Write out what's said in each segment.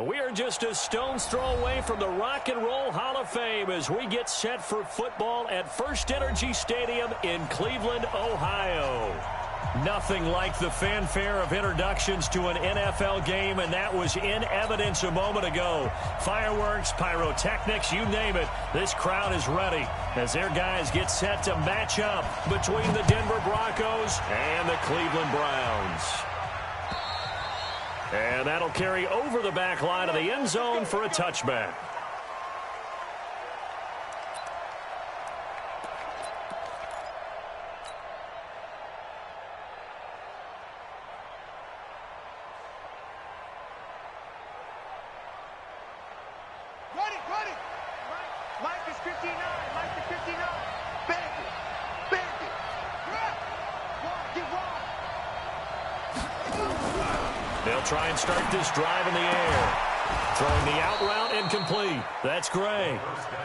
We are just a stone's throw away from the Rock and Roll Hall of Fame as we get set for football at First Energy Stadium in Cleveland, Ohio. Nothing like the fanfare of introductions to an NFL game, and that was in evidence a moment ago. Fireworks, pyrotechnics, you name it. This crowd is ready as their guys get set to match up between the Denver Broncos and the Cleveland Browns. And that'll carry over the back line of the end zone for a touchback. They'll try and start this drive in the air. Throwing the out route incomplete. That's Gray.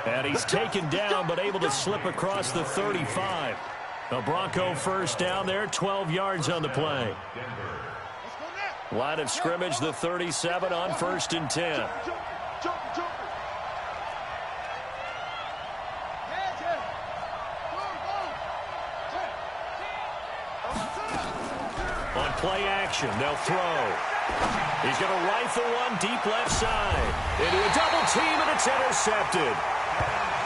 And he's taken down but able to slip across the 35. A Bronco first down there, 12 yards on the play. Line of scrimmage, the 37 on 1st and 10. On play action, they'll throw. He's going to rifle one deep left side. Into a double team, and it's intercepted.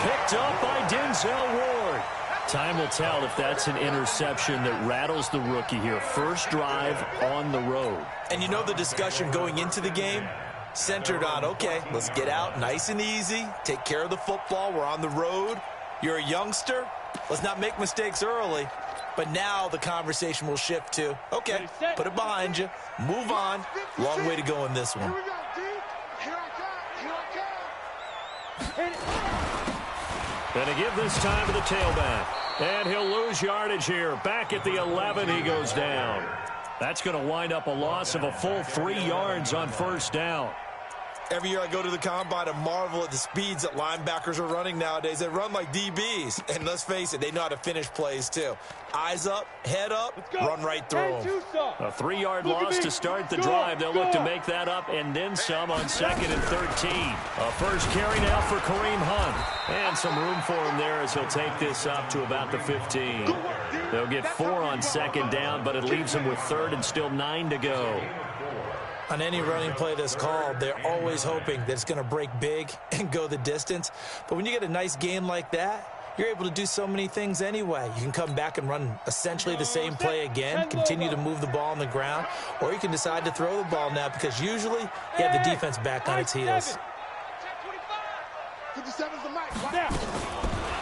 Picked up by Denzel Ward. Time will tell if that's an interception that rattles the rookie here. First drive on the road. And you know the discussion going into the game? Centered on, okay, let's get out nice and easy. Take care of the football. We're on the road. You're a youngster. Let's not make mistakes early. But now the conversation will shift to, okay, put it behind you. Move on. Long way to go in this one. And to give this time to the tailback. And he'll lose yardage here. Back at the 11, he goes down. That's going to wind up a loss of a full 3 yards on first down. Every year I go to the combine and marvel at the speeds that linebackers are running nowadays. They run like DBs. And let's face it, they know how to finish plays too. Eyes up, head up, run right through them. A 3-yard loss to start the drive. They'll look to make that up and then some on 2nd and 13. A first carry now for Kareem Hunt. And some room for him there as he'll take this up to about the 15. They'll get 4 on 2nd down, but it leaves them with 3rd and still 9 to go. On any running play that's called, they're always hoping that it's going to break big and go the distance. But when you get a nice gain like that, you're able to do so many things anyway. You can come back and run essentially the same play again, continue to move the ball on the ground, or you can decide to throw the ball now because usually you have the defense back on its heels.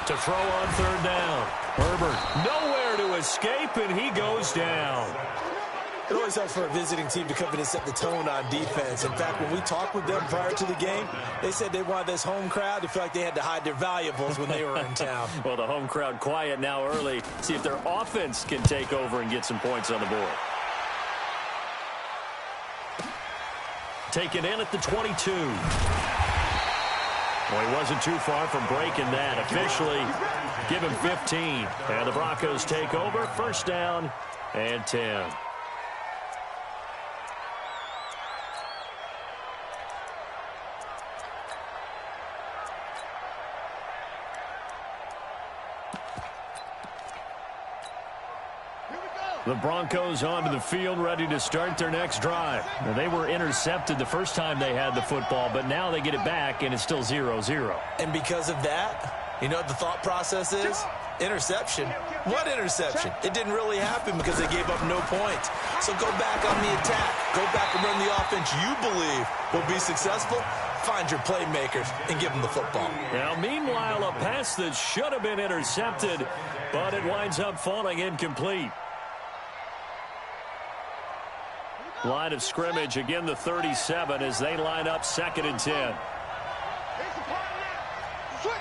To throw on 3rd down. Herbert nowhere to escape, and he goes down. It always helps for a visiting team to come in and set the tone on defense. In fact, when we talked with them prior to the game, they said they wanted this home crowd to feel like they had to hide their valuables when they were in town. Well, the home crowd quiet now early. See if their offense can take over and get some points on the board. Taken in at the 22. Well, he wasn't too far from breaking that. Officially, give him 15. And the Broncos take over. First down and 10. The Broncos onto the field, ready to start their next drive. Now, they were intercepted the first time they had the football, but now they get it back, and it's still 0-0. And because of that, you know what the thought process is? Interception. What interception? It didn't really happen because they gave up no points. So go back on the attack. Go back and run the offense you believe will be successful. Find your playmakers and give them the football. Now, meanwhile, a pass that should have been intercepted, but it winds up falling incomplete. Line of scrimmage, again the 37 as they line up 2nd and 10. Switch.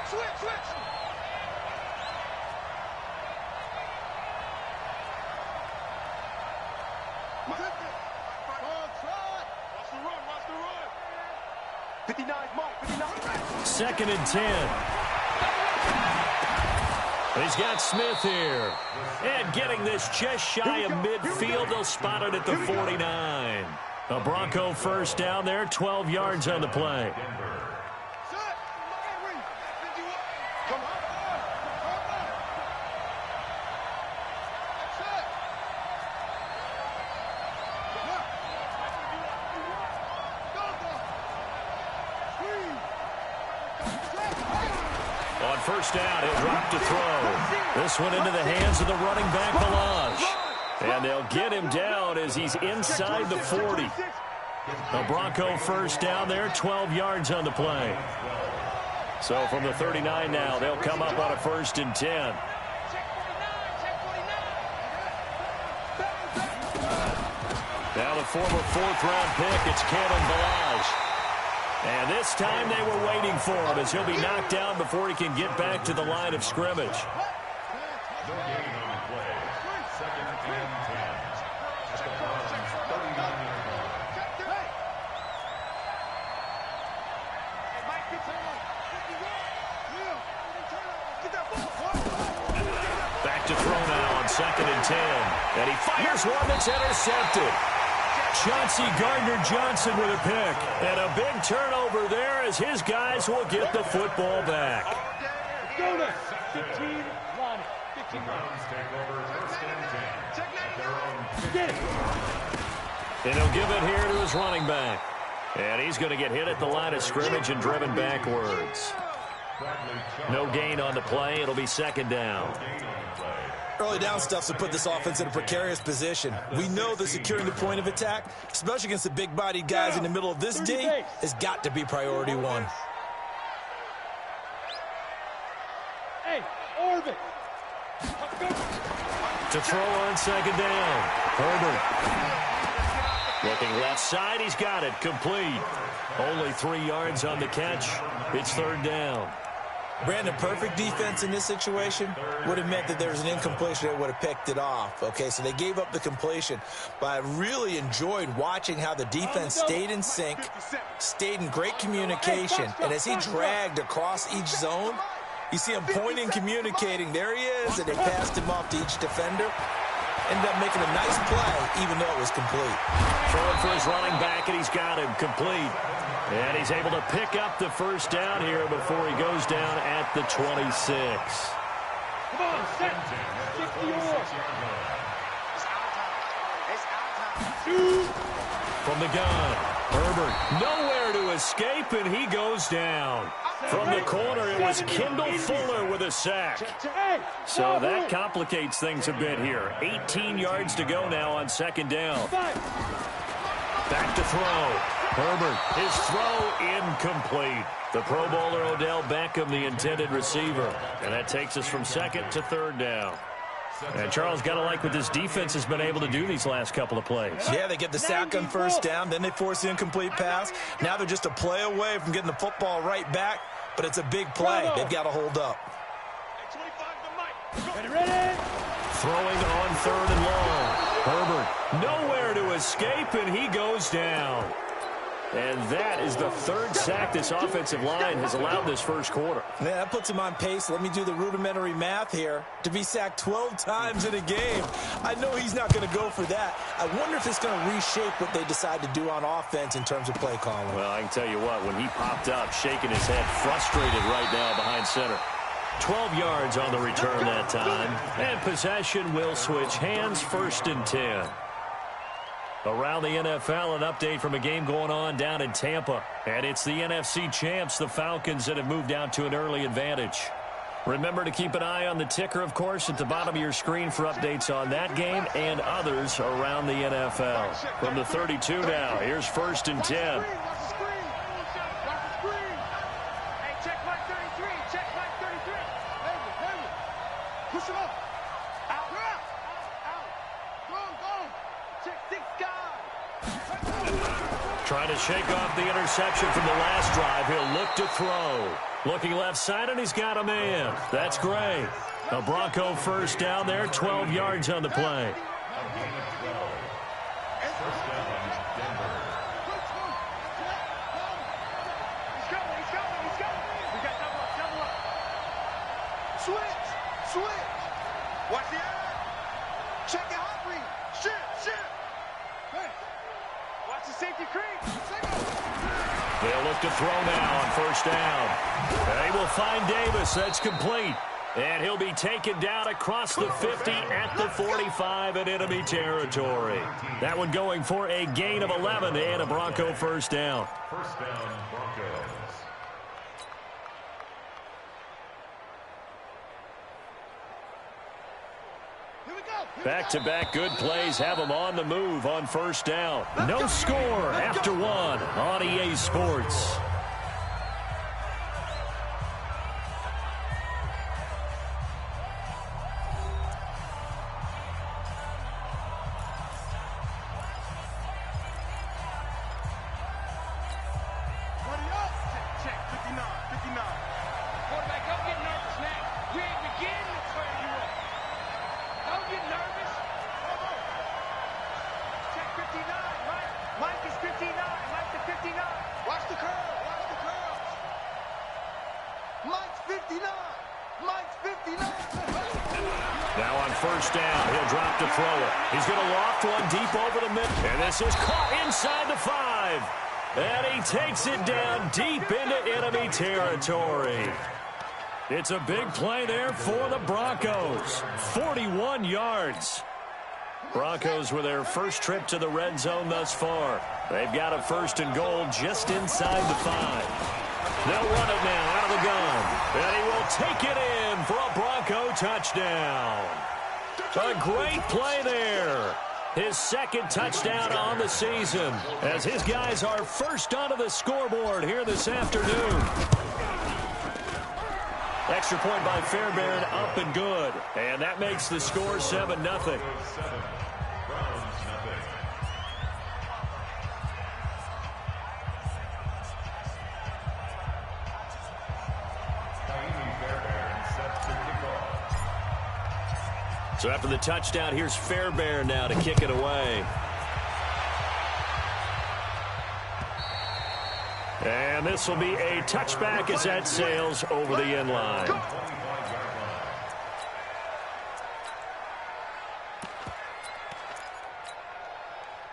Watch the run. 59, Mike, 59. 2nd and 10. He's got Smith here. And getting this just shy of midfield, they'll spot it at the 49. A Bronco first down there, 12 yards on the play. On first down, he'll drop to throw. This one into the hands of the running back, Balaj. And they'll get him down as he's inside the 40. A Bronco first down there, 12 yards on the play. So from the 39 now, they'll come up on a 1st and 10. Now the former 4th-round pick, it's Cameron Balaj. And this time they were waiting for him as he'll be knocked down before he can get back to the line of scrimmage. No gain on the play. 2nd and 10. At the Browns' 39-yard line. Back to throw now on 2nd and 10. And he fires one that's intercepted. Chauncey Gardner-Johnson with a pick. And a big turnover there as his guys will get the football back. Go there. 15, line it. 15. Browns take over 1st and 10. At their own 50. Get it. And he'll give it here to his running back. And he's going to get hit at the line of scrimmage and driven backwards. No gain on the play. It'll be 2nd down. Early down stuff to put this offense in a precarious position. We know that securing the point of attack, especially against the big-bodied guys in the middle of this D, has got to be priority one. Hey, orbit. To throw on 2nd down. Herbert. Looking left side, he's got it. Complete. Only 3 yards on the catch. It's 3rd down. Brandon, perfect defense in this situation would have meant that there was an incompletion that would have picked it off. Okay, so they gave up the completion. But I really enjoyed watching how the defense stayed in sync, stayed in great communication. And as he dragged across each zone, you see him pointing, communicating. There he is, and they passed him off to each defender. Ended up making a nice play, even though it was complete. Throwing for his running back, and he's got him complete. And he's able to pick up the 1st down here before he goes down at the 26. Come on, set. 60-yard. From the gun, Herbert nowhere to escape, and he goes down. From the corner, it was Kendall Fuller with a sack. So that complicates things a bit here. 18 yards to go now on 2nd down. Back to throw. Herbert, his throw incomplete. The Pro Bowler Odell Beckham, the intended receiver. And that takes us from 2nd to 3rd down. And Charles, got to like what this defense has been able to do these last couple of plays. Yeah, they get the sack on 1st down, then they force the incomplete pass. Now they're just a play away from getting the football right back, but it's a big play. They've got to hold up. Ready? Throwing on 3rd and long. Herbert, nowhere to escape, and he goes down. And that is the 3rd sack this offensive line has allowed this 1st quarter. Yeah, that puts him on pace. Let me do the rudimentary math here. To be sacked 12 times in a game. I know he's not going to go for that. I wonder if it's going to reshape what they decide to do on offense in terms of play calling. Well, I can tell you what, when he popped up, shaking his head, frustrated right now behind center. 12 yards on the return that time. And possession will switch hands, 1st and 10. Around the NFL, an update from a game going on down in Tampa. And it's the NFC champs, the Falcons, that have moved down to an early advantage. Remember to keep an eye on the ticker, of course, at the bottom of your screen for updates on that game and others around the NFL. From the 32 now, here's 1st and 10. Push him up. Out. Go. Check 6 guys. Trying to shake off the interception from the last drive. He'll look to throw. Looking left side, and he's got a man. That's great. A Bronco 1st down there, 12 yards on the play. Switch. Watch the eye. Check your hot read. Shit. Hey. Watch Watch the safety creep. They'll look to throw now on first down. They will find Davis. That's complete. And he'll be taken down across the 50 at the 45 in enemy territory. That one going for a gain of 11 and a Bronco first down. First down, Broncos. Back-to-back good plays have them on the move on first down. No score after one on EA Sports. Now on first down, he'll drop to throw it. He's going to loft one deep over the middle. And this is caught inside the 5. And he takes it down deep into enemy territory. It's a big play there for the Broncos. 41 yards. Broncos with their first trip to the red zone thus far. They've got a first and goal just inside the 5. They'll run it now out of the gun. And he will take it in for a Bronco touchdown. A great play there. His second touchdown on the season as his guys are first onto the scoreboard here this afternoon. Extra point by Fairbairn, up and good. And that makes the score 7-0. So after the touchdown, here's Fairbairn now to kick it away. And this will be a touchback as that sails over the end line.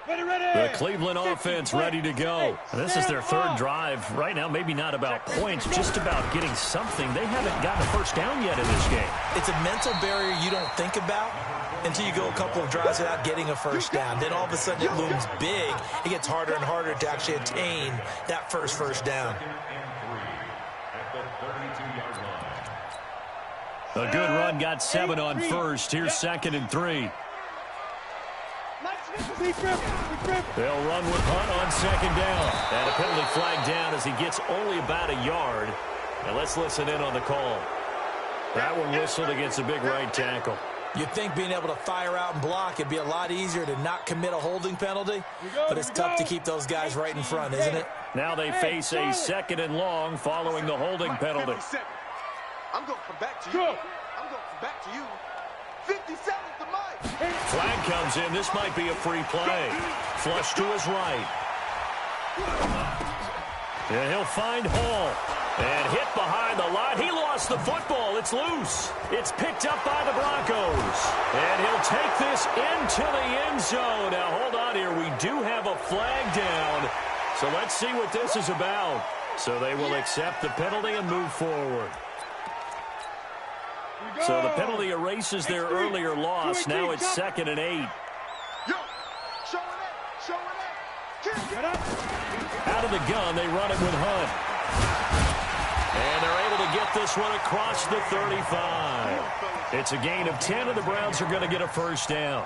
The Cleveland offense ready to go. This is their third drive. Right now, maybe not about points, just about getting something. They haven't gotten a first down yet in this game. It's a mental barrier you don't think about until you go a couple of drives without getting a first down. Then all of a sudden it looms big. It gets harder and harder to actually attain that first down. A good run, got 7 on first. Here's 2nd and 3. They'll run with Hunt on 2nd down. And a penalty flag down as he gets only about a yard. And let's listen in on the call. That one whistled against a big right tackle. You'd think being able to fire out and block, it'd be a lot easier to not commit a holding penalty. But it's tough to keep those guys right in front, isn't it? Now they face a 2nd and long following the holding penalty. I'm going to come back to you. I'm going to come back to you. 57 to Mike. Flag comes in. This might be a free play. Flush to his right. And he'll find Hall. And hit behind the line. He lost the football. It's loose. It's picked up by the Broncos. And he'll take this into the end zone. Now, hold on here. We do have a flag down. So let's see what this is about. So they will accept the penalty and move forward. So the penalty erases their earlier loss. Now it's 2nd and 8. Out of the gun, they run it with Hunt. And they're able to get this one across the 35. It's a gain of 10, and the Browns are going to get a first down.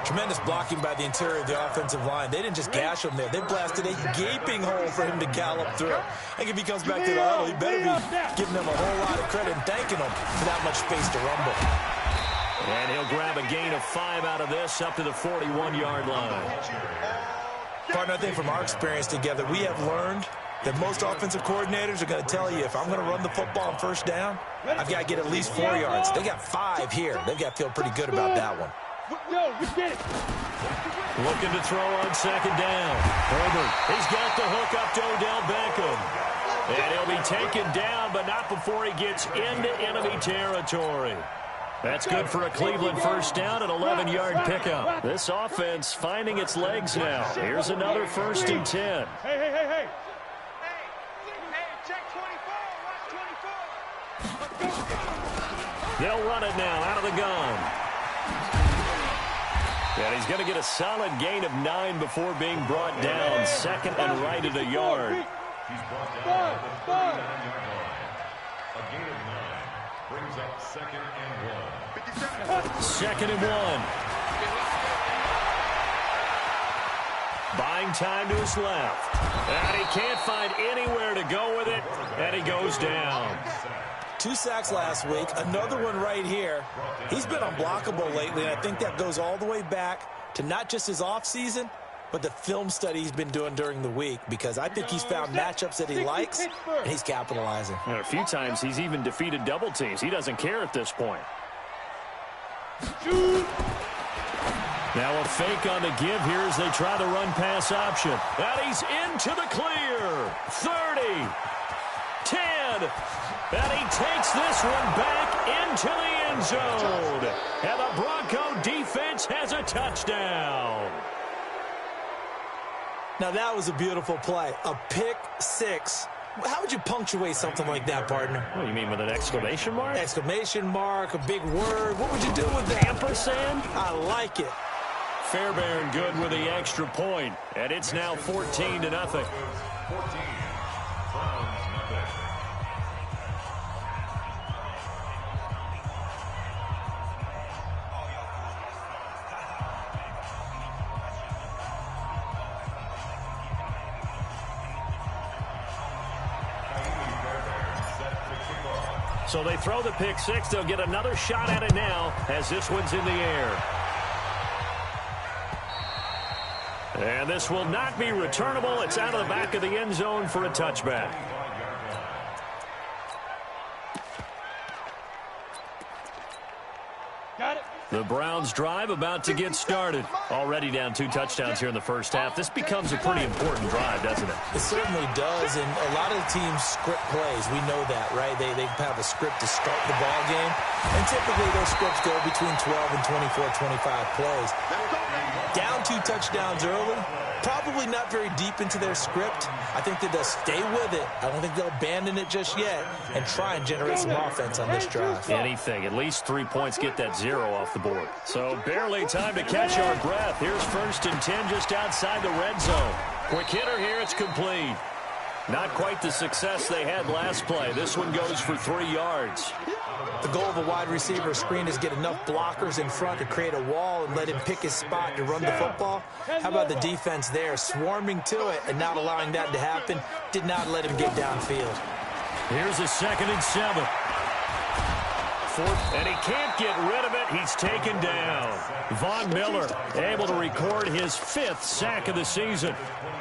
Tremendous blocking by the interior of the offensive line. They didn't just gash him there. They blasted a gaping hole for him to gallop through. I think if he comes back to the huddle, he better be giving them a whole lot of credit and thanking them for that much space to rumble. And he'll grab a gain of 5 out of this up to the 41-yard line. Partner, I think from our experience together, we have learned that most offensive coordinators are going to tell you, if I'm going to run the football on first down, I've got to get at least 4 yards. They got 5 here. They've got to feel pretty good about that one. Looking to throw on 2nd down. Herbert, he's got the hook up to Odell Beckham. And he'll be taken down, but not before he gets into enemy territory. That's good for a Cleveland first down, an 11-yard pickup. This offense finding its legs now. Here's another 1st and 10. Hey. Check 24. Watch 24. They'll run it now out of the gun. And he's going to get a solid gain of 9 before being brought down. 2nd and right at a yard. He's brought down at the 39-yard line. A gain of 9 brings up 2nd and 1. 2nd and 1. Buying time to his left. And he can't find anywhere to go with it. And he goes down. 2 sacks last week, another one right here. He's been unblockable lately, and I think that goes all the way back to not just his offseason, but the film study he's been doing during the week, because I think he's found matchups that he likes, and he's capitalizing. And a few times he's even defeated double teams. He doesn't care at this point. Now a fake on the give here as they try the run-pass option. And he's into the clear. 30, 10, and he takes this one back into the end zone. And the Bronco defense has a touchdown. Now that was a beautiful play, a pick six. How would you punctuate something like that, partner? What do you mean, with an exclamation mark? Exclamation mark, a big word. What would you do with that? Ampersand? I like it. Fairbairn good with the extra point, and it's now 14-0. 14. Browns nothing. So they throw the pick six. They'll get another shot at it now as this one's in the air. And this will not be returnable. It's out of the back of the end zone for a touchback. Got it. The Browns drive about to get started. Already down 2 touchdowns here in the first half. This becomes a pretty important drive, doesn't it? It certainly does, and a lot of the teams script plays. We know that, right? They have a script to start the ball game, and typically those scripts go between 12 and 24, 25 plays. Down 2 touchdowns early, probably not very deep into their script. I think that they'll stay with it. I don't think they'll abandon it just yet and try and generate some offense on this drive. Anything. At least 3 points, get that 0 off the board. So barely time to catch our breath. Here's 1st and 10 just outside the red zone. Quick hitter here. It's complete. Not quite the success they had last play. This one goes for 3 yards. The goal of a wide receiver screen is get enough blockers in front to create a wall and let him pick his spot to run the football. How about the defense there, swarming to it and not allowing that to happen? Did not let him get downfield. Here's a 2nd and 7. 4th, and he can't get rid of it. He's taken down. Von Miller able to record his 5th sack of the season.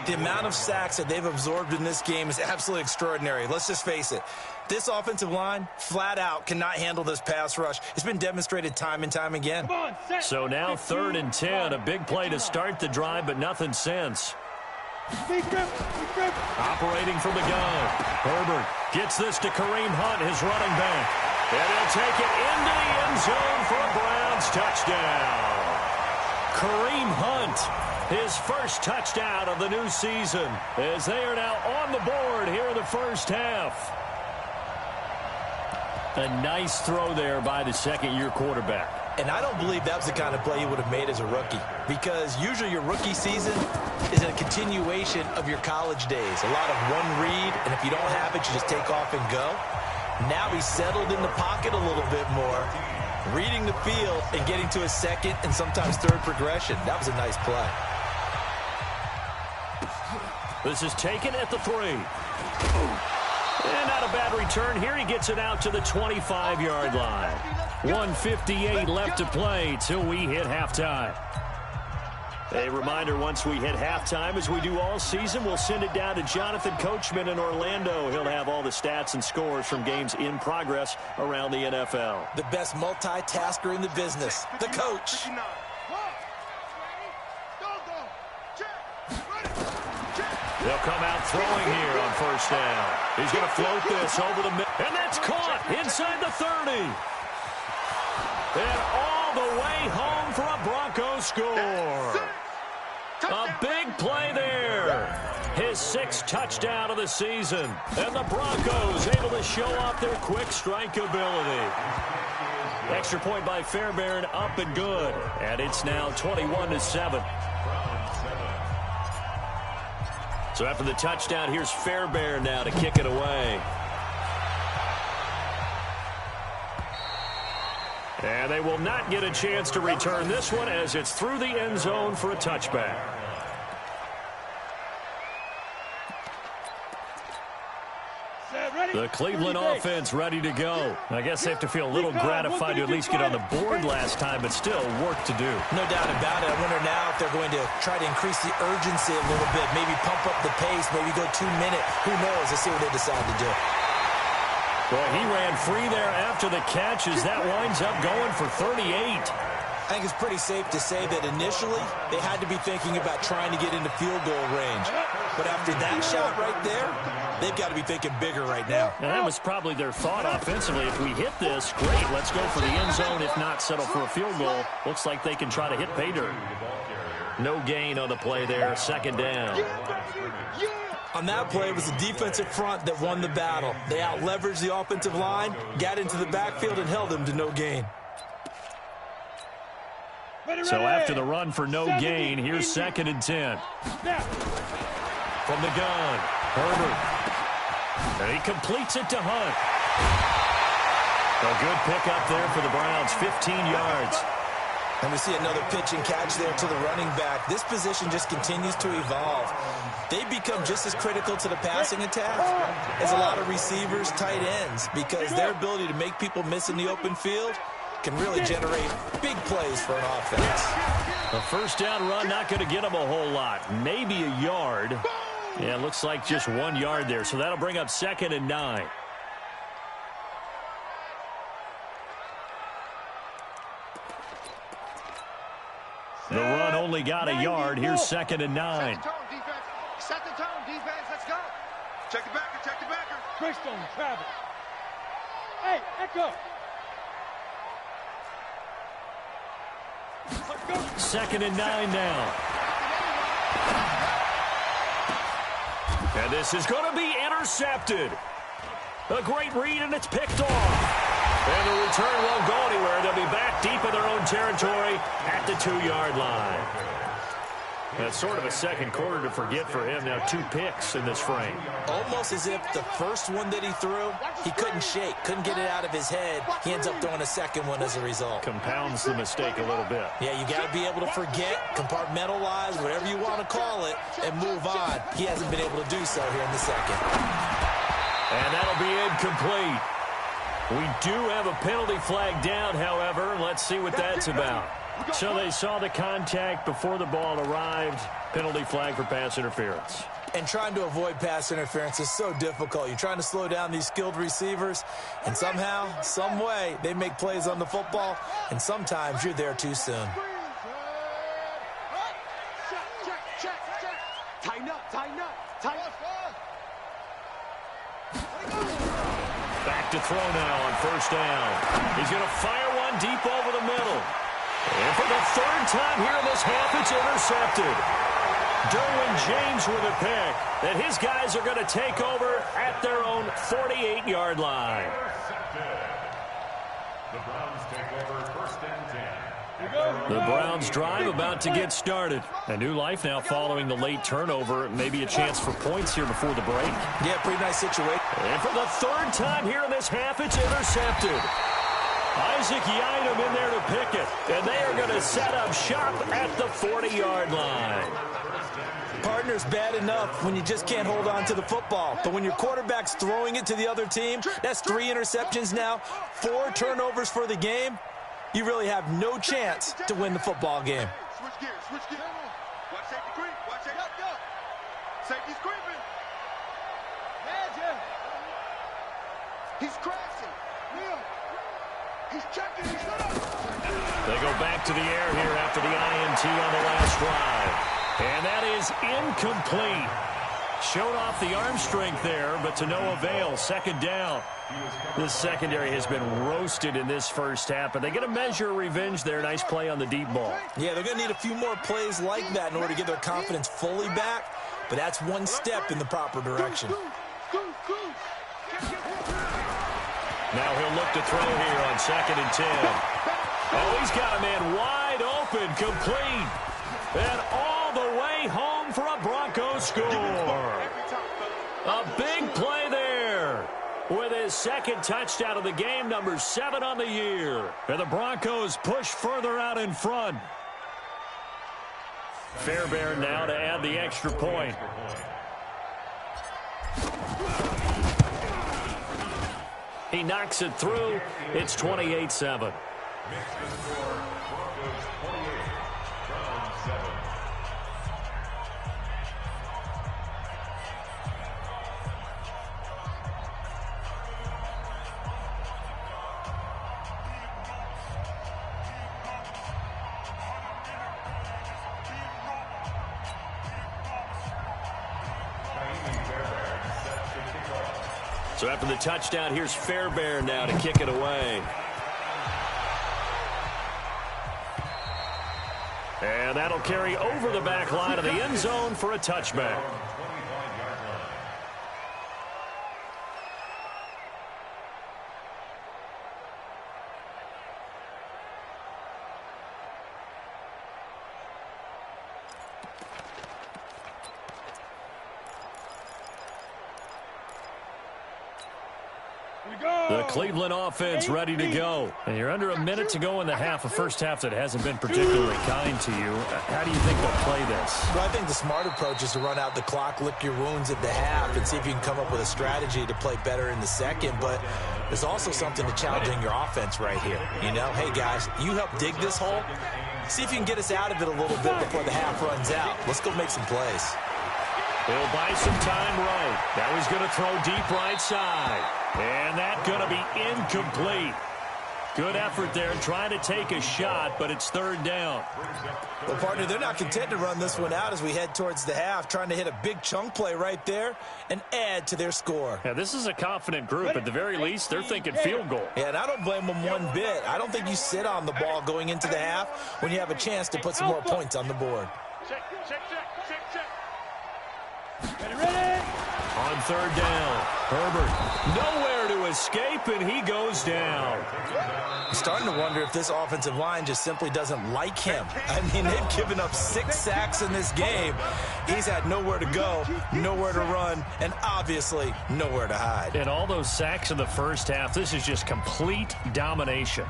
The amount of sacks that they've absorbed in this game is absolutely extraordinary. Let's just face it. This offensive line, flat out, cannot handle this pass rush. It's been demonstrated time and time again. So now 3rd and 10. A big play to start the drive, but nothing since. Operating from the gun. Herbert gets this to Kareem Hunt, his running back. And he'll take it into the end zone for a Browns touchdown. Kareem Hunt, his first touchdown of the new season, as they are now on the board here in the first half. A nice throw there by the second-year quarterback. And I don't believe that was the kind of play he would have made as a rookie, because usually your rookie season is a continuation of your college days. A lot of one read, and if you don't have it, you just take off and go. Now he's settled in the pocket a little bit more, reading the field and getting to a 2nd and sometimes 3rd progression. That was a nice play. This is taken at the 3. And not a bad return here. He gets it out to the 25-yard line. 1:58 left to play till we hit halftime. A reminder, once we hit halftime, as we do all season, we'll send it down to Jonathan Coachman in Orlando. He'll have all the stats and scores from games in progress around the NFL. The best multitasker in the business, the coach. They'll come out throwing here on 1st down. He's going to float this over the middle. And that's caught inside the 30. And all the way home for a Broncos score. A big play there. His 6th touchdown of the season. And the Broncos able to show off their quick strike ability. Extra point by Fairbairn, up and good. And it's now 21-7. So after the touchdown, here's Fairbairn now to kick it away. And they will not get a chance to return this one as it's through the end zone for a touchback. The Cleveland offense ready to go. I guess they have to feel a little gratified to at least get on the board last time, but still work to do. No doubt about it. I wonder now if they're going to try to increase the urgency a little bit, maybe pump up the pace, maybe go 2-minute. Who knows? Let's see what they decide to do. Well, he ran free there after the catch as that winds up going for 38. I think it's pretty safe to say that initially they had to be thinking about trying to get into field goal range. But after that shot right there, they've got to be thinking bigger right now. And that was probably their thought offensively. If we hit this, great, let's go for the end zone. If not, settle for a field goal. Looks like they can try to hit pay dirt. No gain on the play there, 2nd down. On that play, it was the defensive front that won the battle. They out-leveraged the offensive line, got into the backfield, and held them to no gain. So after the run for no gain, here's 2nd and 10. From the gun, Herbert. And he completes it to Hunt. A good pickup there for the Browns, 15 yards. And we see another pitch and catch there to the running back. This position just continues to evolve. They become just as critical to the passing attack as a lot of receivers, tight ends, because their ability to make people miss in the open field can really generate big plays for an offense. A 1st down run, not going to get them a whole lot. Maybe a yard. Yeah, it looks like just 1 yard there, so that'll bring up 2nd and 9. The run only got a yard. Here's 2nd and 9. Set the tone, defense. Let's go. Check the backer, check the backer. Greystone, Travis. Hey, Echo. 2nd and 9 now. And this is going to be intercepted. A great read, and it's picked off. And the return won't go anywhere. They'll be back deep in their own territory at the 2-yard line. That's sort of a second quarter to forget for him. Now 2 picks in this frame. Almost as if the first one that he threw, he couldn't shake, couldn't get it out of his head. He ends up throwing a second one as a result. Compounds the mistake a little bit. Yeah, you got to be able to forget, compartmentalize, whatever you want to call it, and move on. He hasn't been able to do so here in the second. And that'll be incomplete. We do have a penalty flag down, however. Let's see what that's about. So they saw the contact before the ball arrived. Penalty flag for pass interference. And trying to avoid pass interference is so difficult. You're trying to slow down these skilled receivers, and somehow, some way, they make plays on the football, and sometimes you're there too soon. Tighten up, tighten up, tighten up. Back to throw now on 1st down. He's going to fire one deep over the middle. And for the 3rd time here in this half, it's intercepted. Derwin James with a pick. And his guys are going to take over at their own 48-yard line. The Browns take over 1st and 10. The Browns drive about to get started. A new life now following the late turnover. Maybe a chance for points here before the break. Yeah, pretty nice situation. And for the 3rd time here in this half, it's intercepted. Isaac Yiadom in there to pick it. And they are going to set up shop at the 40-yard line. Partner's bad enough when you just can't hold on to the football. But when your quarterback's throwing it to the other team, that's 3 interceptions now, 4 turnovers for the game. You really have no chance to win the football game. Switch gears, switch gears. Watch safety creep, watch safety. Go. Safety's creeping. He's crashing. He's checking, he's up. They go back to the air here after the INT on the last drive. And that is incomplete. Showed off the arm strength there, but to no avail. Second down. This secondary has been roasted in this first half, but they get a measure of revenge there. Nice play on the deep ball. Yeah, they're going to need a few more plays like that in order to get their confidence fully back, but that's one step in the proper direction. Now he'll look to throw here on 2nd and 10. Oh, he's got a man wide open, complete. And all the way home for a Broncos score. A big play there with his second touchdown of the game, number 7 on the year. And the Broncos push further out in front. Fairbairn now to add the extra point. He knocks it through. It's 28-7. So after the touchdown, here's Fairbairn now to kick it away. And that'll carry over the back line of the end zone for a touchback. The Cleveland offense ready to go. And you're under a minute to go in the half, a first half that hasn't been particularly kind to you. How do you think they'll play this? Well, I think the smart approach is to run out the clock, lick your wounds at the half, and see if you can come up with a strategy to play better in the second. But there's also something to challenging your offense right here. You know, hey, guys, you help dig this hole. See if you can get us out of it a little bit before the half runs out. Let's go make some plays. He'll buy some time right. Now he's going to throw deep right side. And that's going to be incomplete. Good effort there trying to take a shot, but it's third down. Well, partner, they're not content to run this one out as we head towards the half, trying to hit a big chunk play right there and add to their score. Yeah, this is a confident group. At the very least, they're thinking field goal. Yeah, and I don't blame them one bit. I don't think you sit on the ball going into the half when you have a chance to put some more points on the board. Ready? On third down, Herbert nowhere to escape, and he goes down. I'm starting to wonder if this offensive line just simply doesn't like him. I mean, they've given up 6 sacks in this game. He's had nowhere to go, nowhere to run, and obviously nowhere to hide. And all those sacks in the first half, this is just complete domination.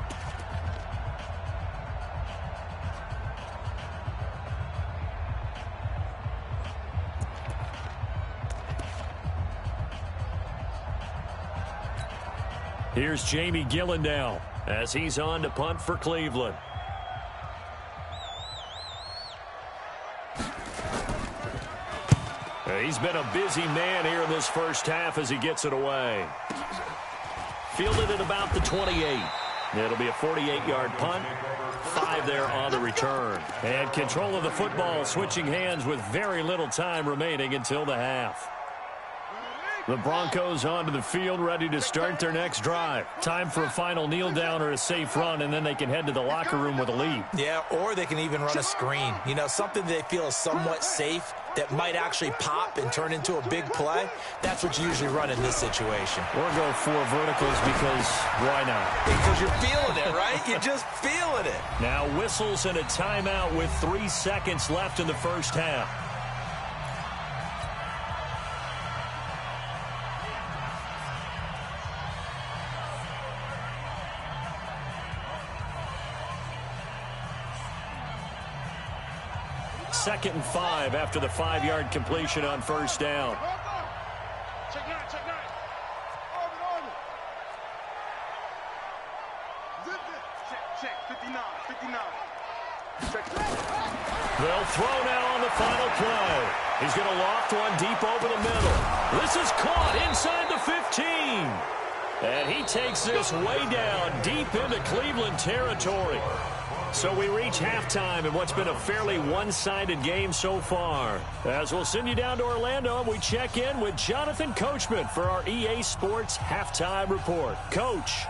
Here's Jamie Gillen now as he's on to punt for Cleveland. He's been a busy man here in this first half as he gets it away. Fielded at about the 28. It'll be a 48-yard punt. 5 there on the return. And control of the football switching hands with very little time remaining until the half. The Broncos onto the field, ready to start their next drive. Time for a final kneel down or a safe run, and then they can head to the locker room with a lead. Yeah, or they can even run a screen. You know, something they feel is somewhat safe that might actually pop and turn into a big play. That's what you usually run in this situation. Or go 4 verticals because why not? Because you're feeling it, right? You're just feeling it. Now whistles and a timeout with 3 seconds left in the first half. Second and 5 after the 5-yard completion on first down. Check 9. Check 59. They'll throw now on the final play. He's going to loft one deep over the middle. This is caught inside the 15. And he takes this way down deep into Cleveland territory. So we reach halftime in what's been a fairly one-sided game so far. As we'll send you down to Orlando, we check in with Jonathan Coachman for our EA Sports Halftime Report. Coach.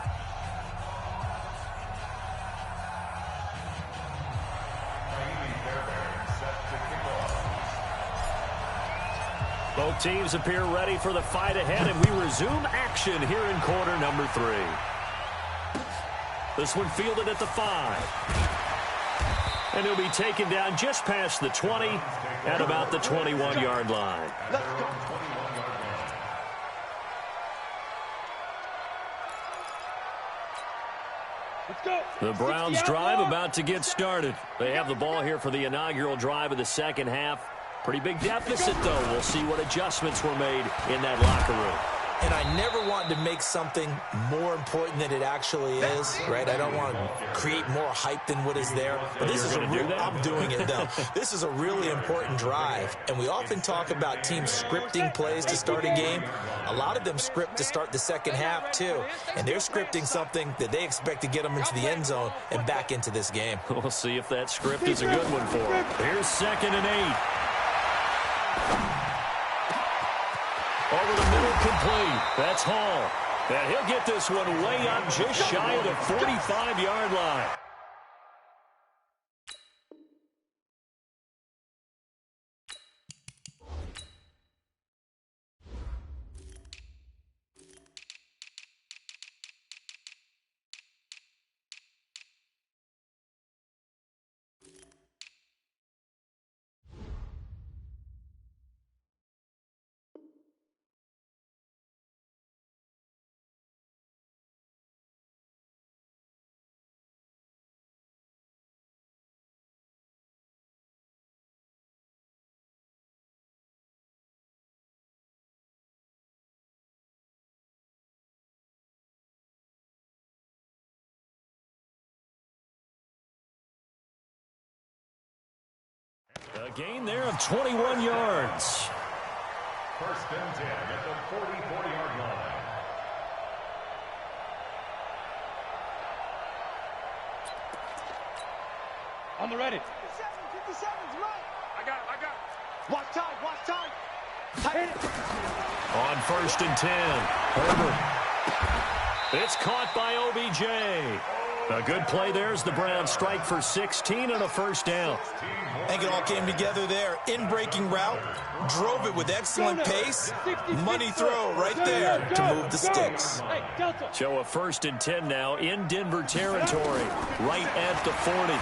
Both teams appear ready for the fight ahead, and we resume action here in quarter number 3. This one fielded at the 5. And he'll be taken down just past the 20 at about the 21-yard line. Let's go. The Browns drive about to get started. They have the ball here for the inaugural drive of the second half. Pretty big deficit, though. We'll see what adjustments were made in that locker room. And I never want to make something more important than it actually is, right? I don't want to create more hype than what is there. But this is I'm doing it, though. This is a really important drive. And we often talk about teams scripting plays to start a game. A lot of them script to start the second half, too. And they're scripting something that they expect to get them into the end zone and back into this game. We'll see if that script is a good one for them. Here's 2nd and 8. Over the middle, complete. That's Hall. And he'll get this one way up just shy of the 45-yard line. A gain there of 21 yards. 1st and 10 at the 44-yard line. On the ready. 57's right. I got it. Watch time. Hit it. On 1st and 10, Herbert. It's caught by OBJ. A good play there as the Browns strike for 16 and a 1st down. I think it all came together there. In-breaking route, drove it with excellent pace. Money throw right there to move the sticks. So a 1st and 10 now in Denver territory, right at the 40.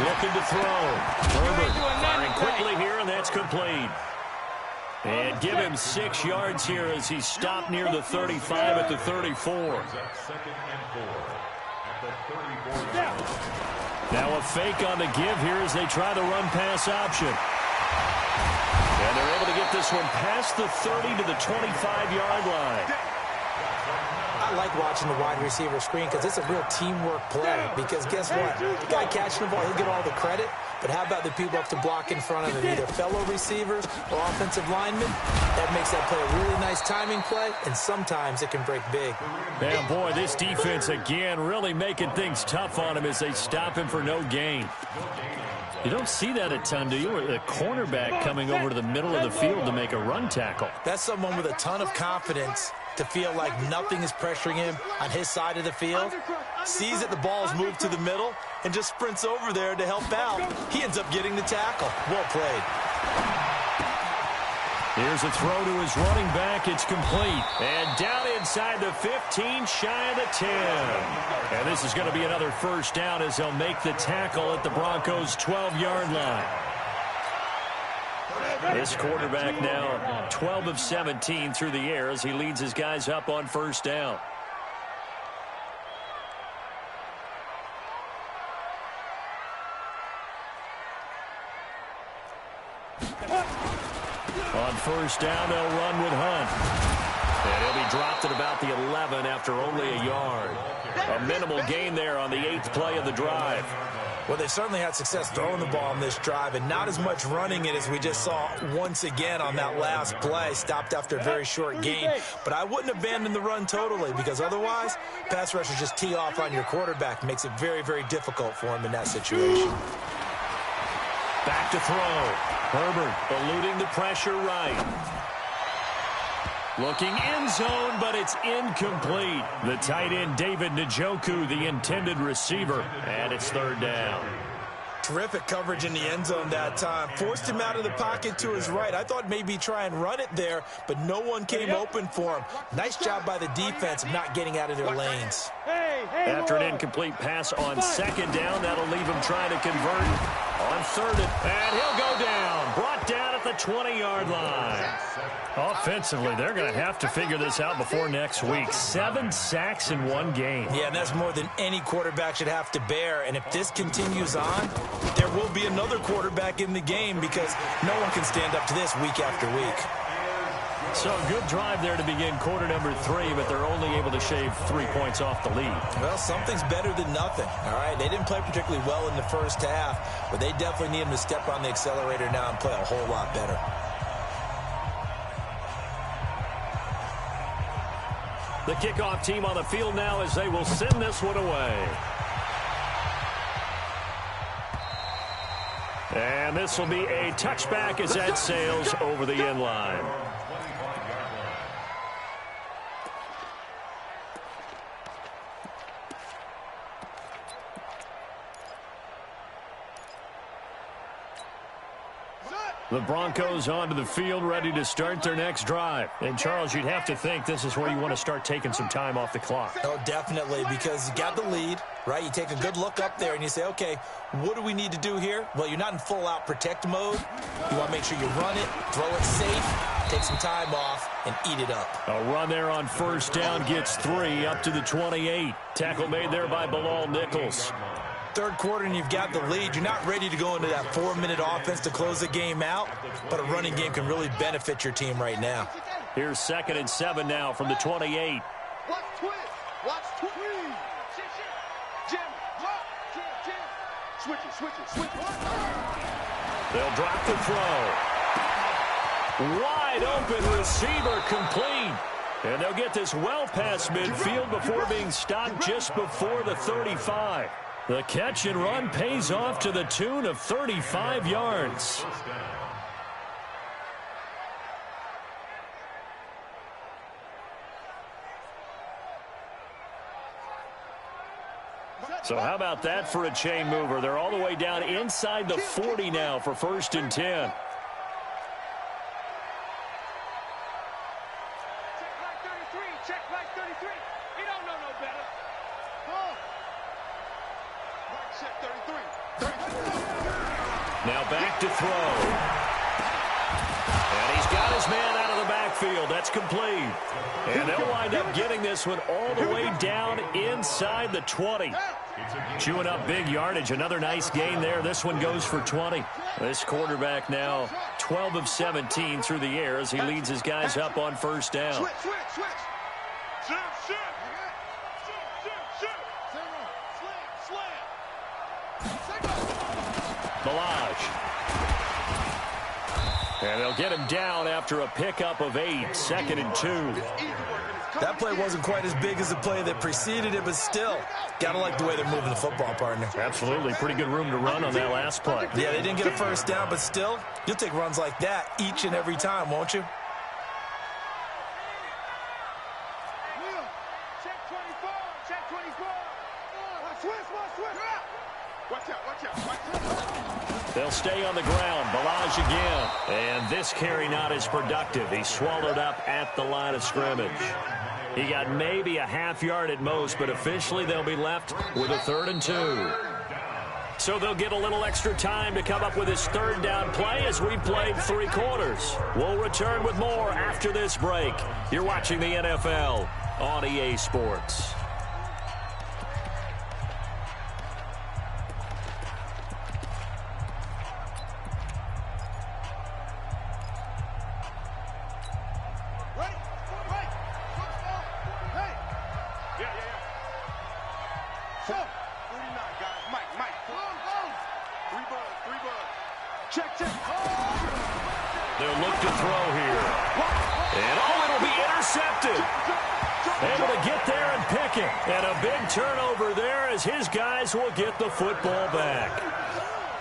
Looking to throw. Herbert firing quickly here, and that's complete. And give him 6 yards here as he's stopped near the 35 at the 34. Now a fake on the give here as they try the run-pass option. And they're able to get this one past the 30 to the 25-yard line. I like watching the wide receiver screen because it's a real teamwork play. Because guess what? The guy catching the ball, he'll get all the credit. But how about the people up to block in front of him, either fellow receivers or offensive linemen? That makes that play a really nice timing play, and sometimes it can break big. Man, boy, this defense again really making things tough on him as they stop him for no gain. You don't see that a ton, do you? A cornerback coming over to the middle of the field to make a run tackle. That's someone with a ton of confidence to feel like nothing is pressuring him on his side of the field. Sees that the ball's moved to the middle and just sprints over there to help out. He ends up getting the tackle. Well played. Here's a throw to his running back. It's complete. And down inside the 15, shy of the 10. And this is going to be another 1st down as they'll make the tackle at the Broncos' 12-yard line. This quarterback now 12 of 17 through the air as he leads his guys up on 1st down. On 1st down, they'll run with Hunt. And he'll be dropped at about the 11 after only a yard. A minimal gain there on the 8th play of the drive. Well, they've certainly had success throwing the ball on this drive and not as much running it as we just saw once again on that last play. Stopped after a very short gain. But I wouldn't abandon the run totally because otherwise, pass rushers just tee off on your quarterback. Makes it very, very difficult for him in that situation. Back to throw. Herbert eluding the pressure right. Looking end zone, but it's incomplete. The tight end, David Njoku, the intended receiver, and it's third down. Terrific coverage in the end zone that time. Forced him out of the pocket to his right. I thought maybe try and run it there, but no one came open for him. Nice job by the defense of not getting out of their lanes. After an incomplete pass on second down, that'll leave him trying to convert on third, and he'll go down. Brought down at the 20-yard line. Offensively, they're going to have to figure this out before next week. 7 sacks in one game. Yeah, and that's more than any quarterback should have to bear. And if this continues on, there will be another quarterback in the game because no one can stand up to this week after week. So a good drive there to begin quarter number 3, but they're only able to shave 3 points off the lead. Well, something's better than nothing, all right? They didn't play particularly well in the first half, but they definitely need them to step on the accelerator now and play a whole lot better. The kickoff team on the field now as they will send this one away. And this will be a touchback as that sails over the end line. The Broncos onto the field, ready to start their next drive. And, Charles, you'd have to think this is where you want to start taking some time off the clock. Oh, definitely, because you got the lead, right? You take a good look up there and you say, okay, what do we need to do here? Well, you're not in full-out protect mode. You want to make sure you run it, throw it safe, take some time off, and eat it up. A run there on first down gets 3 up to the 28. Tackle made there by Bilal Nichols. Third quarter and you've got the lead. You're not ready to go into that 4-minute offense to close the game out, but a running game can really benefit your team right now. Here's 2nd and 7 now from the 28. Watch twist. Watch twist. Jim, drop. Jim. Switch it. They'll drop the throw. Wide open receiver complete. And they'll get this well past midfield before being stopped just before the 35. The catch and run pays off to the tune of 35 yards. So how about that for a chain mover? They're all the way down inside the 40 now for 1st and 10. Check like 33. He don't know no better. Now back to throw. And he's got his man out of the backfield. That's complete. And they'll wind up getting this one all the way down inside the 20. Chewing up big yardage. Another nice gain there. This one goes for 20. This quarterback now 12 of 17 through the air as he leads his guys up on first down. Switch. Balaj. And they'll get him down after a pickup of 8. 2nd and 2. That play wasn't quite as big as the play that preceded it, but still, gotta like the way they're moving the football, partner. Absolutely. Pretty good room to run on that last play. Yeah, they didn't get a first down, but still, you'll take runs like that each and every time, won't you? Check 24. Check 24. Switch. Watch out. They'll stay on the ground. Balaj again. And this carry not as productive. He swallowed up at the line of scrimmage. He got maybe a half yard at most, but officially they'll be left with a 3rd and 2. So they'll get a little extra time to come up with his 3rd down play as we played 3 quarters. We'll return with more after this break. You're watching the NFL on EA Sports. Mike. They'll look to throw here. And, oh, it'll be intercepted. Able to get there and pick it. And a big turnover there as his guys will get the football back.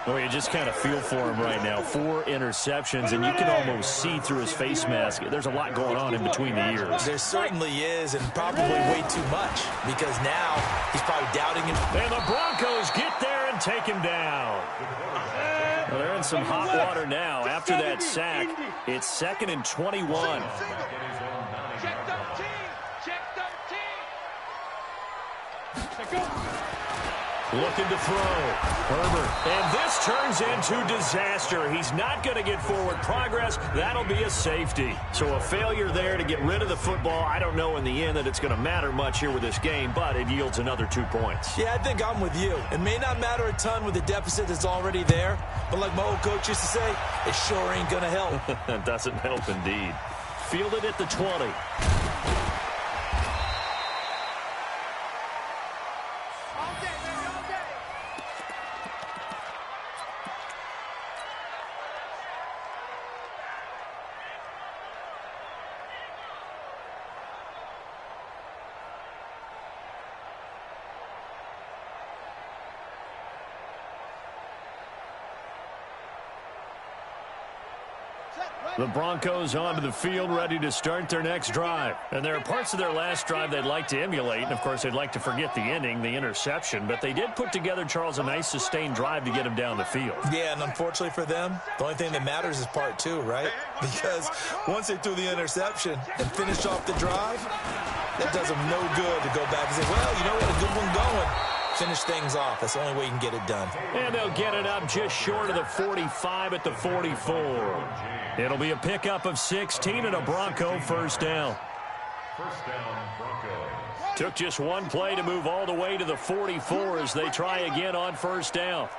Well, you just kind of feel for him right now. 4 interceptions, and you can almost see through his face mask. There's a lot going on in between the ears. There certainly is, and probably way too much, because now he's probably doubting him. And the Broncos get there and take him down. Well, they're in some hot water now. After that sack, it's 2nd and 21. Check 13. Check 13. Looking to throw. Herbert. And this turns into disaster. He's not going to get forward progress. That'll be a safety. So a failure there to get rid of the football. I don't know in the end that it's going to matter much here with this game, but it yields another 2 points. Yeah, I think I'm with you. It may not matter a ton with the deficit that's already there, but like my old coach used to say, it sure ain't going to help. It doesn't help indeed. Fielded at the 20. The Broncos onto the field, ready to start their next drive. And there are parts of their last drive they'd like to emulate. And, of course, they'd like to forget the ending, the interception. But they did put together, Charles, a nice sustained drive to get him down the field. Yeah, and unfortunately for them, the only thing that matters is part 2, right? Because once they threw the interception and finished off the drive, that does them no good to go back and say, well, you know what, a good one going. Finish things off. That's the only way you can get it done. And they'll get it up just short of the 45 at the 44. It'll be a pickup of 16 and a Bronco first down. First down, Broncos. Took just one play to move all the way to the 44 as they try again on first down.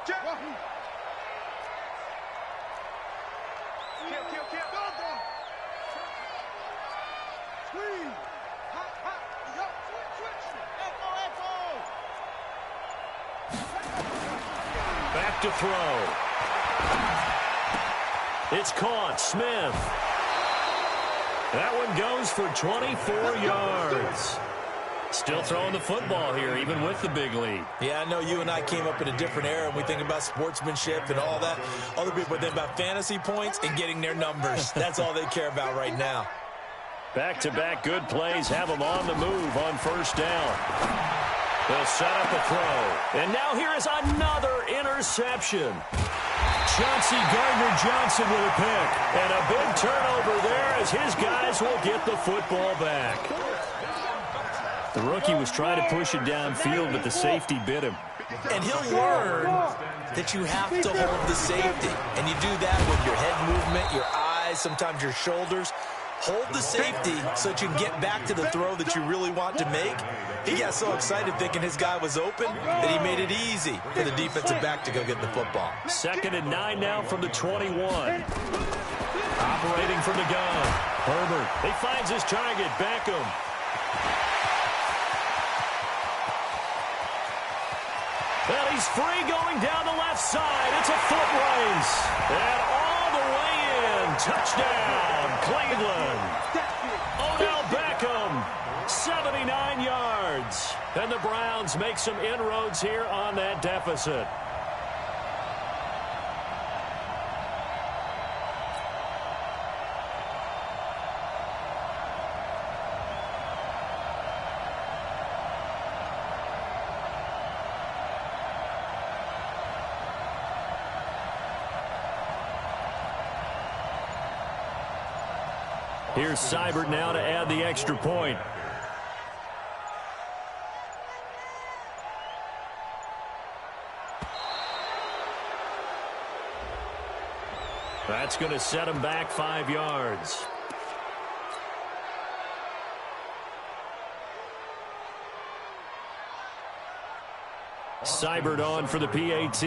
Back to throw. It's caught. Smith. That one goes for 24 yards. Still throwing the football here, even with the big lead. Yeah, I know you and I came up in a different era, and we think about sportsmanship and all that. Other people think about fantasy points and getting their numbers. That's all they care about right now. Back-to-back good plays have them on the move on first down. They'll set up a throw. And now here is another interception. Chauncey Gardner-Johnson with a pick. And a big turnover there as his guys will get the football back. The rookie was trying to push it downfield, but the safety bit him. And he'll learn that you have to hold the safety. And you do that with your head movement, your eyes, sometimes your shoulders. Hold the safety so that you can get back to the throw that you really want to make. He got so excited thinking his guy was open that he made it easy for the defensive back to go get the football. 2nd and 9 now from the 21. Operating from the gun. Herbert. He finds his target. Beckham. Well, he's free going down the left side. It's a foot race. And all the way in. Touchdown, Cleveland. Odell Beckham, 79 yards. And the Browns make some inroads here on that deficit. Here's Seibert now to add the extra point. That's going to set him back 5 yards. Seibert on for the PAT.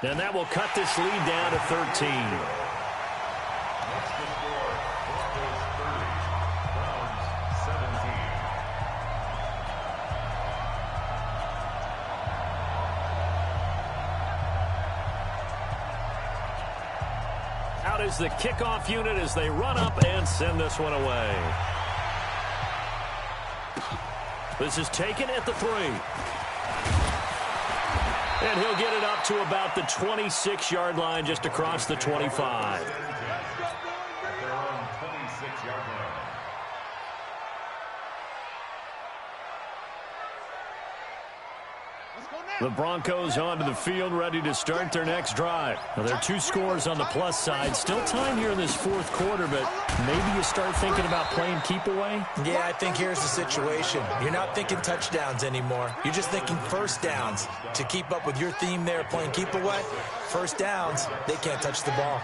And that will cut this lead down to 13. What's the score? Broncos 30, Browns 17. out as the kickoff unit as they run up and send this one away. This is taken at the 3. And he'll get it up to about the 26-yard line, just across the 25. Their own 26-yard line. The Broncos onto the field, ready to start their next drive. Now, there are 2 scores on the plus side. Still time here in this fourth quarter, but maybe you start thinking about playing keep away? Yeah, I think here's the situation. You're not thinking touchdowns anymore. You're just thinking first downs. To keep up with your theme there, playing keep away, first downs, they can't touch the ball.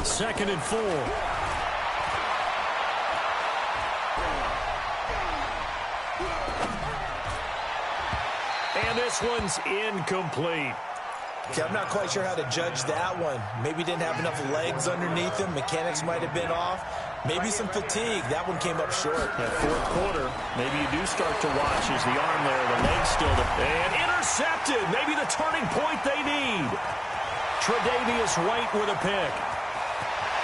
Second and 4. And this one's incomplete. Okay, I'm not quite sure how to judge that one. Maybe didn't have enough legs underneath him. Mechanics might have been off. Maybe some fatigue. That one came up short. Yeah, fourth quarter, maybe you do start to watch as the arm there, the leg's still there. And intercepted. Maybe the turning point they need. Tre'Davious White with a pick.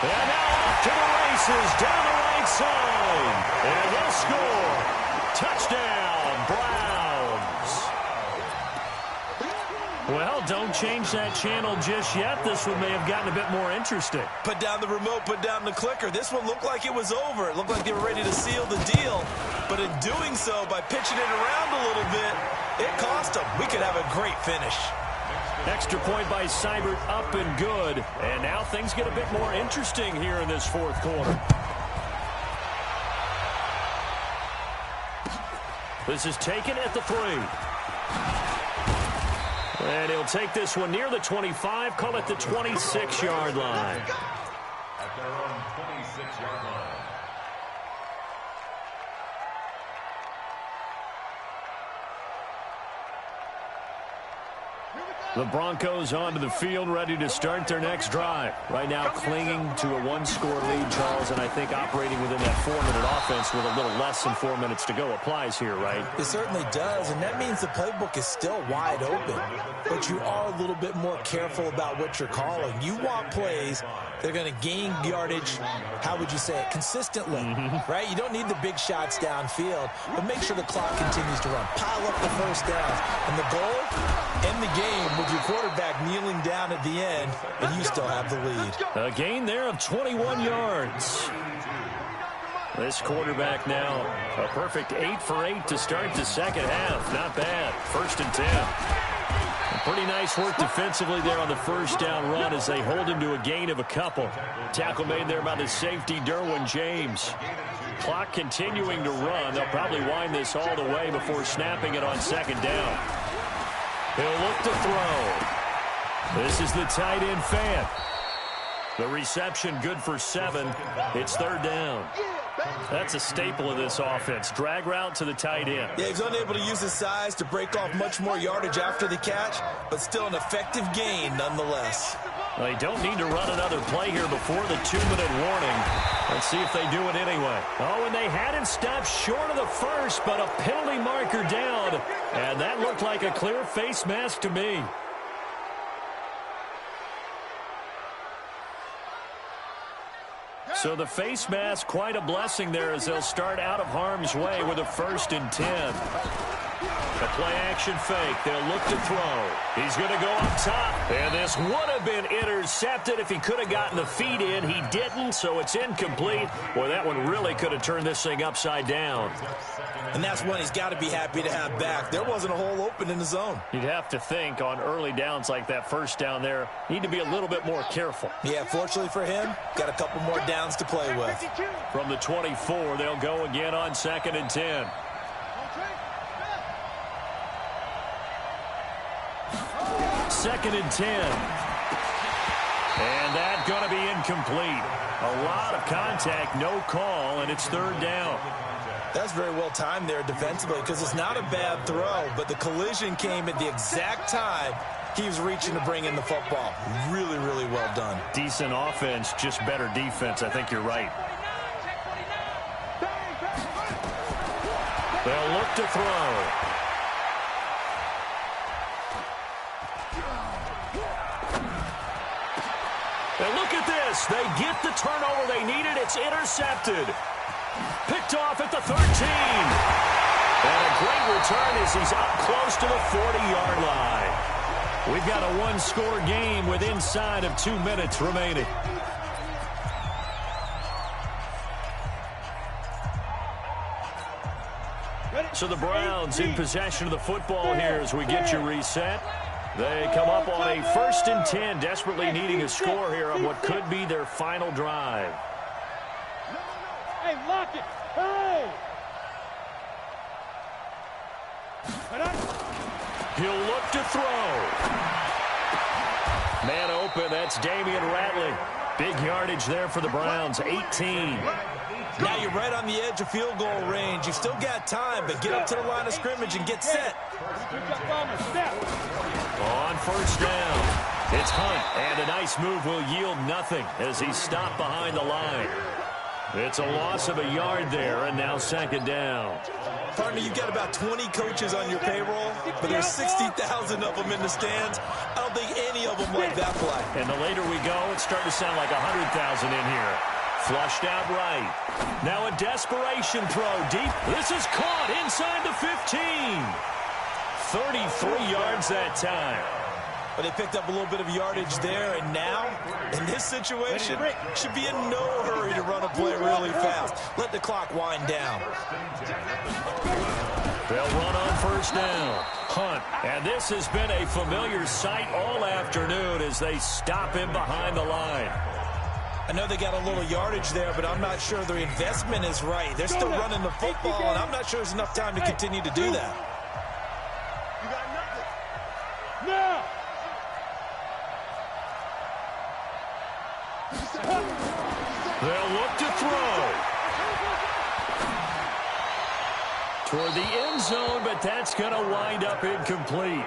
And now off to the races down the right side. And they'll score. Touchdown, Browns. Well, don't change that channel just yet. This one may have gotten a bit more interesting. Put down the remote, put down the clicker. This one looked like it was over. It looked like they were ready to seal the deal. But in doing so, by pitching it around a little bit, it cost them. We could have a great finish. Extra point by Seibert, up and good. And now things get a bit more interesting here in this fourth quarter. This is taken at the 3. And he'll take this one near the 25, call it the 26-yard line. At their own 26-yard line. The Broncos onto the field, ready to start their next drive. Right now clinging to a 1-score lead, Charles, and I think operating within that 4-minute offense with a little less than 4 minutes to go applies here, right? It certainly does, and that means the playbook is still wide open. But you are a little bit more careful about what you're calling. You want plays that are going to gain yardage, how would you say it, consistently, right? You don't need the big shots downfield, but make sure the clock continues to run. Pile up the first downs. And the goal, end the game with your quarterback kneeling down at the end, and you still have the lead. A gain there of 21 yards. This quarterback now a perfect 8 for 8 to start the second half. Not bad. 1st and 10. Pretty nice work defensively there on the first down run as they hold him to a gain of a couple. Tackle made there by the safety, Derwin James. Clock continuing to run. They'll probably wind this all the way before snapping it on second down. He'll look to throw. This is the tight end fan. The reception good for 7. It's 3rd down. That's a staple of this offense. Drag route to the tight end. Yeah, he's unable to use his size to break off much more yardage after the catch, but still an effective gain nonetheless. They don't need to run another play here before the 2-minute warning. Let's see if they do it anyway. Oh, and they had him stopped short of the first, but a penalty marker down. And that looked like a clear face mask to me. So the face mask, quite a blessing there as they'll start out of harm's way with a 1st and 10. A play-action fake. They'll look to throw. He's going to go up top. And this would have been intercepted if he could have gotten the feet in. He didn't, so it's incomplete. Boy, that one really could have turned this thing upside down. And that's one he's got to be happy to have back. There wasn't a hole open in the zone. You'd have to think on early downs like that first down there, need to be a little bit more careful. Yeah, fortunately for him, got a couple more downs to play with. From the 24, they'll go again on 2nd and 10. Second and 10. And that's going to be incomplete. A lot of contact, no call, and it's 3rd down. That's very well timed there defensively because it's not a bad throw, but the collision came at the exact time he was reaching to bring in the football. Really, really well done. Decent offense, just better defense. I think you're right. They'll look to throw. get the turnover they needed. It's intercepted. Picked off at the 13. And a great return as he's up close to the 40-yard line. We've got a one-score game with inside of 2 minutes remaining. So the Browns in possession of the football here as we get you reset. They come up on a 1st and 10, desperately needing a score here on what could be their final drive. Hey, lock it. Hey! He'll look to throw. Man open, that's Damian Ratley. Big yardage there for the Browns, 18. Now you're right on the edge of field goal range. You've still got time, but get up to the line of scrimmage and get set. On 1st down, it's Hunt, and a nice move will yield nothing as he's stopped behind the line. It's a loss of a yard there, and now 2nd down. Partner, you've got about 20 coaches on your payroll, but there's 60,000 of them in the stands. I don't think any of them like that play. And the later we go, it's starting to sound like 100,000 in here. Flushed out right. Now a desperation throw deep. This is caught inside the 15. 33 yards that time. But they picked up a little bit of yardage there, and now, in this situation, should be in no hurry to run a play really fast. Let the clock wind down. They'll run on 1st down. Hunt. And this has been a familiar sight all afternoon as they stop him behind the line. I know they got a little yardage there, but I'm not sure their investment is right. They're still running the football, and I'm not sure there's enough time to continue to do that. You got nothing. Now! They'll look to throw. Toward the end zone, but that's going to wind up incomplete.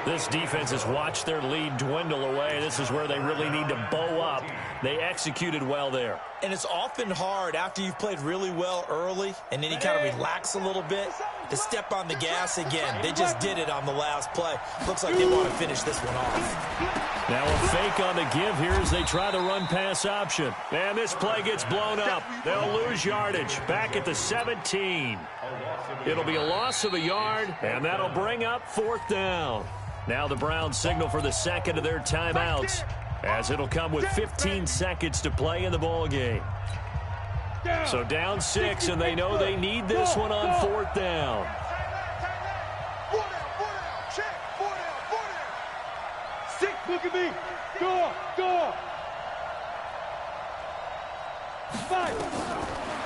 This defense has watched their lead dwindle away. This is where they really need to bow up. They executed well there. And it's often hard after you've played really well early and then you kind of relax a little bit to step on the gas again. They just did it on the last play. Looks like they want to finish this one off. Now a fake on the give here as they try the run-pass option. And this play gets blown up. They'll lose yardage. Back at the 17. It'll be a loss of a yard, and that'll bring up 4th down. Now the Browns signal for the 2nd of their timeouts, as it'll come with 15 seconds to play in the ball game. So down 6, and they know they need this one on 4th down. 4 down, check, 4 down. 6, look at me. Go. 5.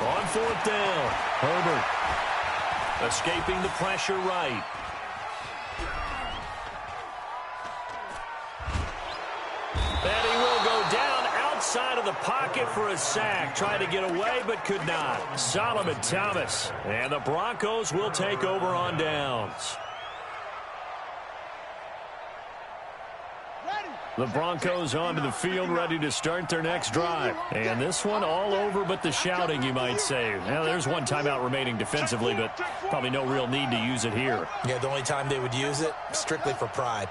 On 4th down, Herbert escaping the pressure right. And he will go down outside of the pocket for a sack. Tried to get away, but could not. Solomon Thomas. And the Broncos will take over on downs. The Broncos onto the field, ready to start their next drive. And this one all over but the shouting, you might say. Now, there's one timeout remaining defensively, but probably no real need to use it here. Yeah, the only time they would use it, strictly for pride.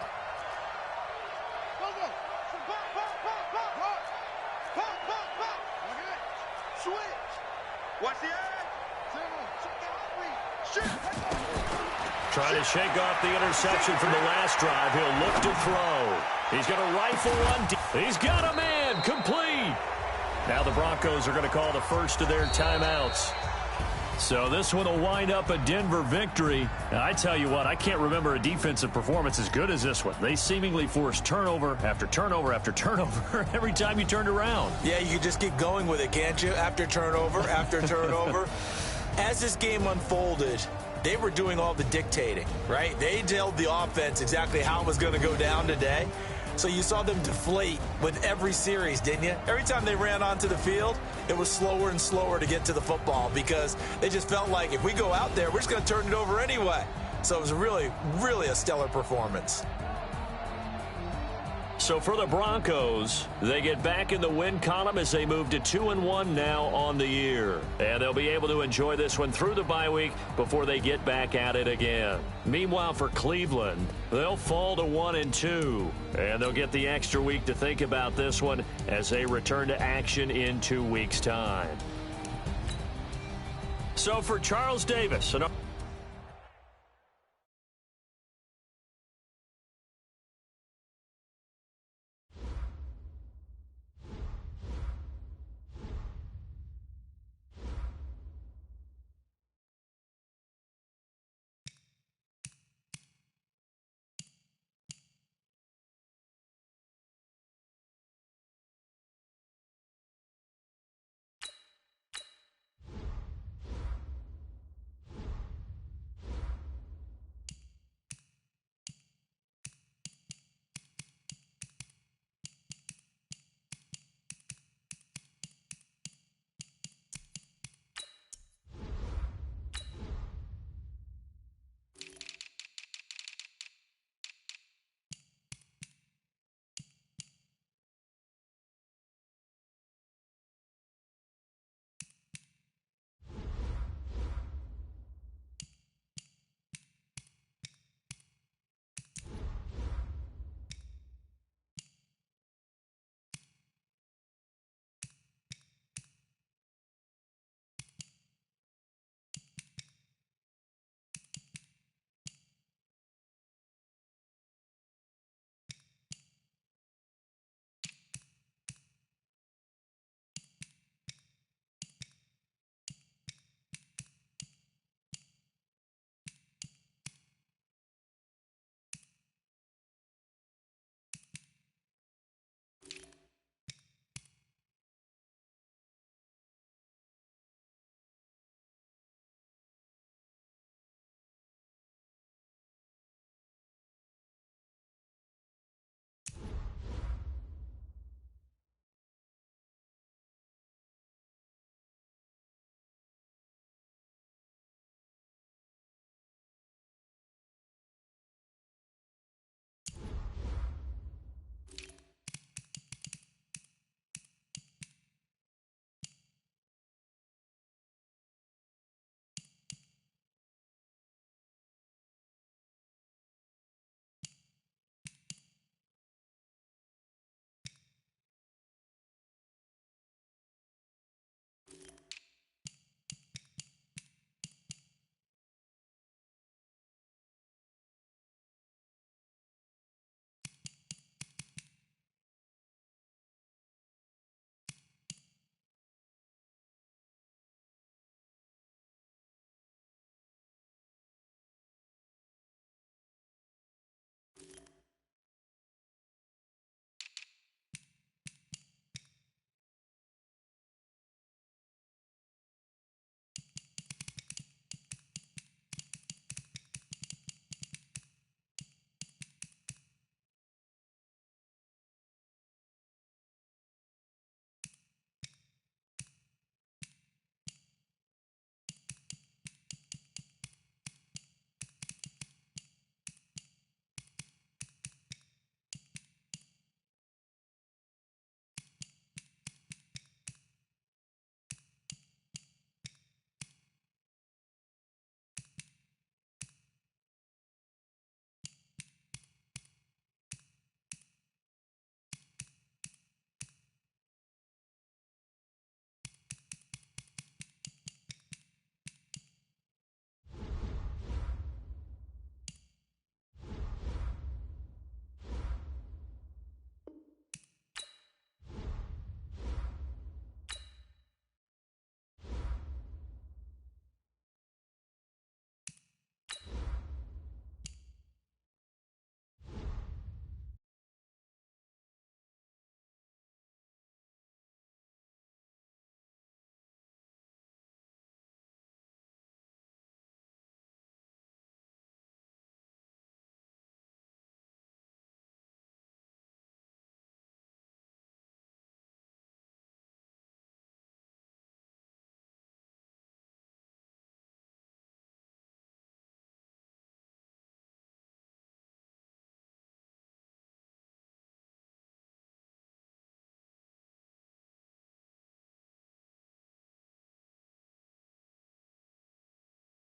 Trying to shake off the interception from the last drive. He'll look to throw. He's going to rifle one. He's got a man. Complete. Now the Broncos are going to call the first of their timeouts. So this one will wind up a Denver victory. And I tell you what, I can't remember a defensive performance as good as this one. They seemingly forced turnover after turnover after turnover every time you turned around. Yeah, you can just keep going with it, can't you? After turnover, after turnover. As this game unfolded, they were doing all the dictating, right? They told the offense exactly how it was going to go down today. So you saw them deflate with every series, didn't you? Every time they ran onto the field, it was slower and slower to get to the football because they just felt like if we go out there, we're just going to turn it over anyway. So it was really, really a stellar performance. So for the Broncos, they get back in the win column as they move to 2-1 now on the year. And they'll be able to enjoy this one through the bye week before they get back at it again. Meanwhile, for Cleveland, they'll fall to 1-2. And they'll get the extra week to think about this one as they return to action in 2 weeks' time. So for Charles Davis,